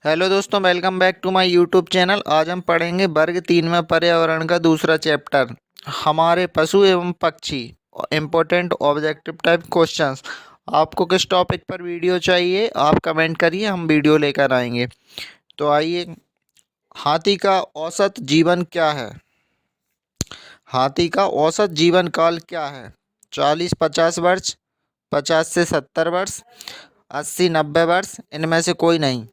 Hello दोस्तों, welcome back to my YouTube channel. आज हम पढ़ेंगे वर्ग 3 में पर्यावरण का दूसरा चैप्टर, हमारे पशु एवं पक्षी। Important objective type questions. आपको किस टॉपिक पर वीडियो चाहिए आप कमेंट करिए, हम वीडियो लेकर आएंगे। तो आइए, हाथी का औसत जीवन क्या है? हाथी का औसत जीवन काल क्या है? 40-50 वर्ष, 50 से 70 वर्ष, 80-90 वर्ष, इनमें से कोई नहीं।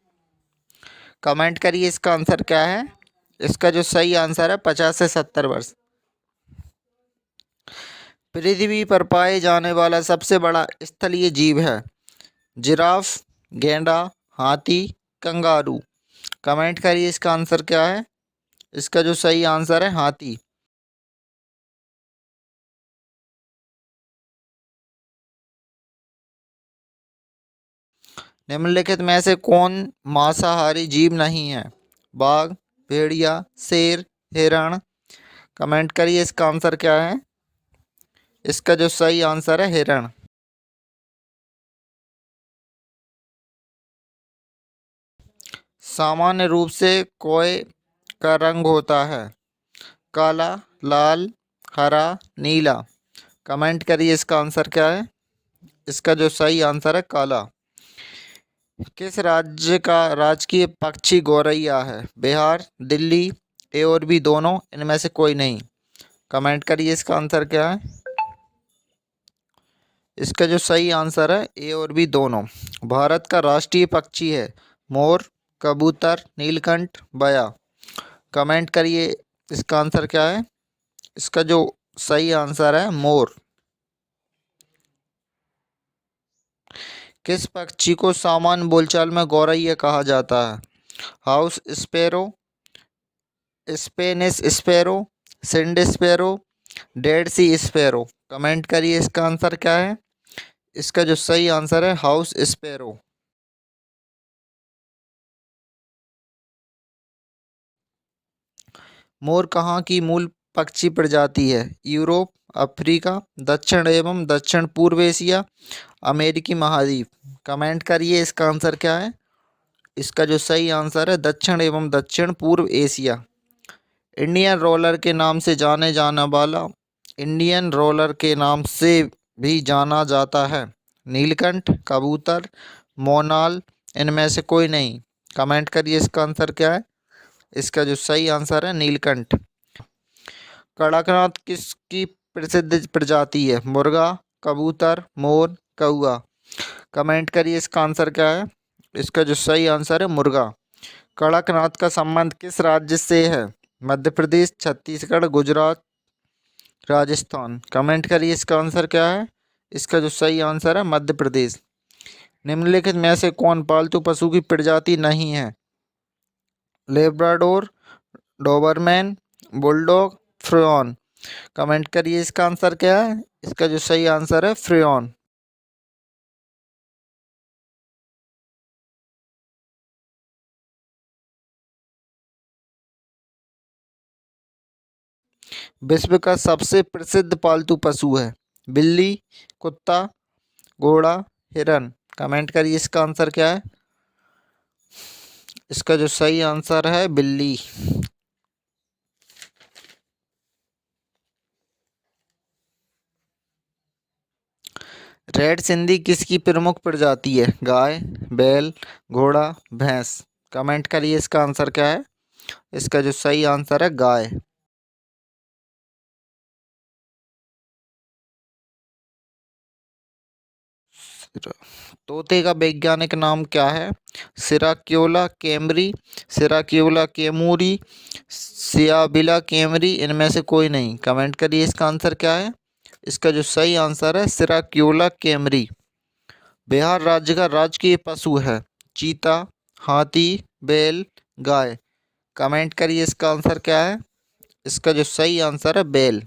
कमेंट करिए इसका आंसर क्या है। इसका जो सही आंसर है 50 से 70 वर्ष। पृथ्वी पर पाए जाने वाला सबसे बड़ा स्थलीय जीव है? जिराफ, गैंडा, हाथी, कंगारू। कमेंट करिए इसका आंसर क्या है। इसका जो सही आंसर है हाथी। निम्नलिखित में से कौन मांसाहारी जीव नहीं है? बाघ, भेड़िया, शेर, हिरण। कमेंट करिए इसका आंसर क्या है। इसका जो सही आंसर है हिरण। सामान्य रूप से कोय का रंग होता है? काला, लाल, हरा, नीला। कमेंट करिए इसका आंसर क्या है। इसका जो सही आंसर है काला। किस राज्य का राजकीय पक्षी गौरैया है? बिहार, दिल्ली, ए और बी दोनों, इनमें से कोई नहीं। कमेंट करिए इसका आंसर क्या है। इसका जो सही आंसर है ए और बी दोनों। भारत का राष्ट्रीय पक्षी है? मोर, कबूतर, नीलकंठ, बया। कमेंट करिए इसका आंसर क्या है। इसका जो सही आंसर है मोर। किस पक्षी को सामान्य बोलचाल में गौरैया कहा जाता है? House sparrow, Spanish sparrow, सिंड sparrow, dead सी स्पैरो। कमेंट करिए इसका आंसर क्या है। इसका जो सही आंसर है हाउस स्पैरो। मोर कहाँ की मूल पक्षी प्रजाति है? यूरोप, अफ्रीका, दक्षिण एवं दक्षिण पूर्व एशिया, अमेरिकी महाद्वीप। कमेंट करिए इसका आंसर क्या है। इसका जो सही आंसर है दक्षिण एवं दक्षिण पूर्व एशिया। इंडियन रोलर के नाम से जाने जाने वाला, इंडियन रोलर के नाम से भी जाना जाता है? नीलकंठ, कबूतर, मोनाल, इनमें से कोई नहीं। कमेंट करिए इसका आंसर क्या है। इसका जो सही आंसर है नीलकंठ। कड़कनाथ किसकी प्रसिद्ध प्रजाति है? मुर्गा, कबूतर, मोर, कौआ। कमेंट करिए इसका आंसर क्या है। इसका जो सही आंसर है मुर्गा। कड़कनाथ का संबंध किस राज्य से है? मध्य प्रदेश, छत्तीसगढ़, गुजरात, राजस्थान। कमेंट करिए इसका आंसर क्या है। इसका जो सही आंसर है मध्य प्रदेश। निम्नलिखित में से कौन पालतू पशु की प्रजाति नहीं है? लेब्राडोर, डोबरमैन, बुलडॉग, फ्रेयन। कमेंट करिए इसका आंसर क्या है। इसका जो सही आंसर है फ्रेयन। विश्व का सबसे प्रसिद्ध पालतू पशु है? बिल्ली, कुत्ता, घोड़ा, हिरन। कमेंट करिए इसका आंसर क्या है। इसका जो सही आंसर है बिल्ली। रेड सिंधी किसकी प्रमुख प्रजाति है? गाय, बैल, घोड़ा, भैंस। कमेंट करिए इसका आंसर क्या है। इसका जो सही आंसर है गाय। तोते का वैज्ञानिक नाम क्या है? सिराक्योला कैमरी, सिराक्योला कैमूरी, सियाबिला कैमरी, इनमें से कोई नहीं। कमेंट करिए इसका आंसर क्या है। इसका जो सही आंसर है सिराक्योला कैमरी। बिहार राज्य का राजकीय पशु है? चीता, हाथी, बैल, गाय। कमेंट करिए इसका आंसर क्या है। इसका जो सही आंसर है बैल।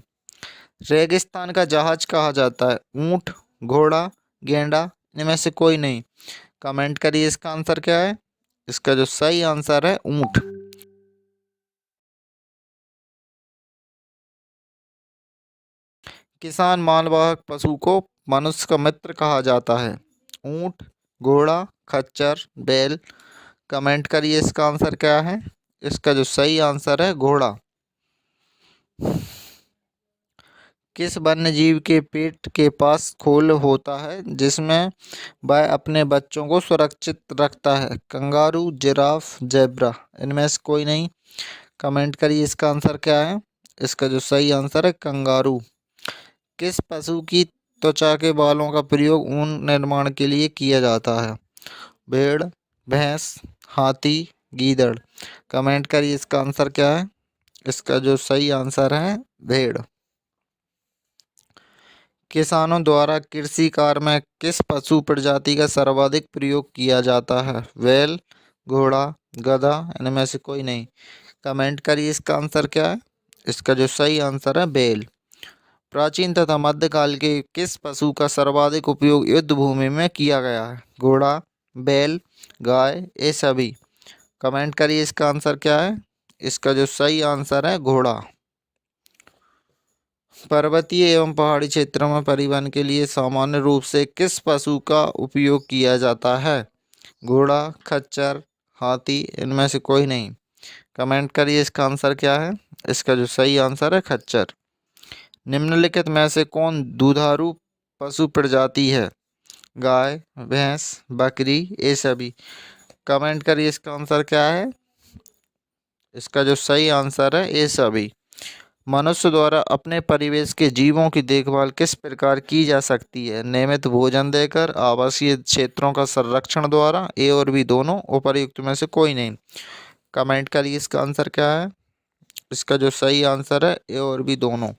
रेगिस्तान का जहाज कहा जाता है? ऊंट, घोड़ा, गेंडा, इनमें से कोई नहीं। कमेंट करिए इसका आंसर क्या है। इसका जो सही आंसर है ऊंट। किसान मालवाहक पशु को मनुष्य का मित्र कहा जाता है? ऊंट, घोड़ा, खच्चर, बैल। कमेंट करिए इसका आंसर क्या है। इसका जो सही आंसर है घोड़ा। किस वन्य जीव के पेट के पास खोल होता है जिसमें वह अपने बच्चों को सुरक्षित रखता है? Kangaroo, giraffe, zebra. इनमें से कोई नहीं। कमेंट करिए इसका आंसर क्या है। इसका जो सही आंसर है कंगारू। किस पशु की त्वचा के बालों का प्रयोग ऊन निर्माण के लिए किया जाता है? भेड़, भैंस, हाथी, गीदड़। कमेंट करिए इसका आंसर क्या है। इसका जो सही आंसर है भेड़। किसानों द्वारा कृषि कार्य में किस पशु प्रजाति का सर्वाधिक प्रयोग किया जाता है? बैल, घोड़ा, गधा। इनमें से कोई नहीं। कमेंट करिए इसका आंसर क्या है। इसका जो सही आंसर है बैल। प्राचीन तथा मध्यकाल के किस पशु का सर्वाधिक उपयोग युद्ध भूमि में किया गया है? घोड़ा, बैल, गाय, ये सभी। कमेंट करिए इसका आंसर क्या है। इसका जो सही आंसर है घोड़ा। पर्वतीय एवं पहाड़ी क्षेत्रों में परिवहन के लिए सामान्य रूप से किस पशु का उपयोग किया जाता है? घोड़ा, खच्चर, हाथी। इनमें से कोई नहीं। कमेंट करिए इसका आंसर क्या है। इसका जो सही आंसर है खच्चर। निम्नलिखित में से कौन दुधारू पशु प्रजाति है? गाय, भैंस, बकरी, ये सभी। कमेंट करिए इसका आंसर क्या है। इसका जो सही आंसर है ये सभी। मनुष्य द्वारा अपने परिवेश के जीवों की देखभाल किस प्रकार की जा सकती है? नियमित भोजन देकर, आवासीय क्षेत्रों का संरक्षण द्वारा, ए और बी दोनों, उपर्युक्त में से कोई नहीं। कमेंट करिए इसका आंसर क्या है। इसका जो सही आंसर है ए और बी दोनों।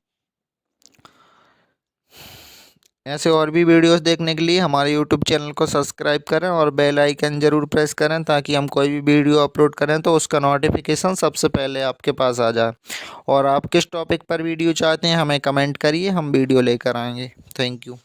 ऐसे और भी वीडियोस देखने के लिए हमारे यूट्यूब चैनल को सब्सक्राइब करें और बेल आइकन ज़रूर प्रेस करें ताकि हम कोई भी वीडियो अपलोड करें तो उसका नोटिफिकेशन सबसे पहले आपके पास आ जाए। और आप किस टॉपिक पर वीडियो चाहते हैं हमें कमेंट करिए, हम वीडियो लेकर आएंगे। Thank you.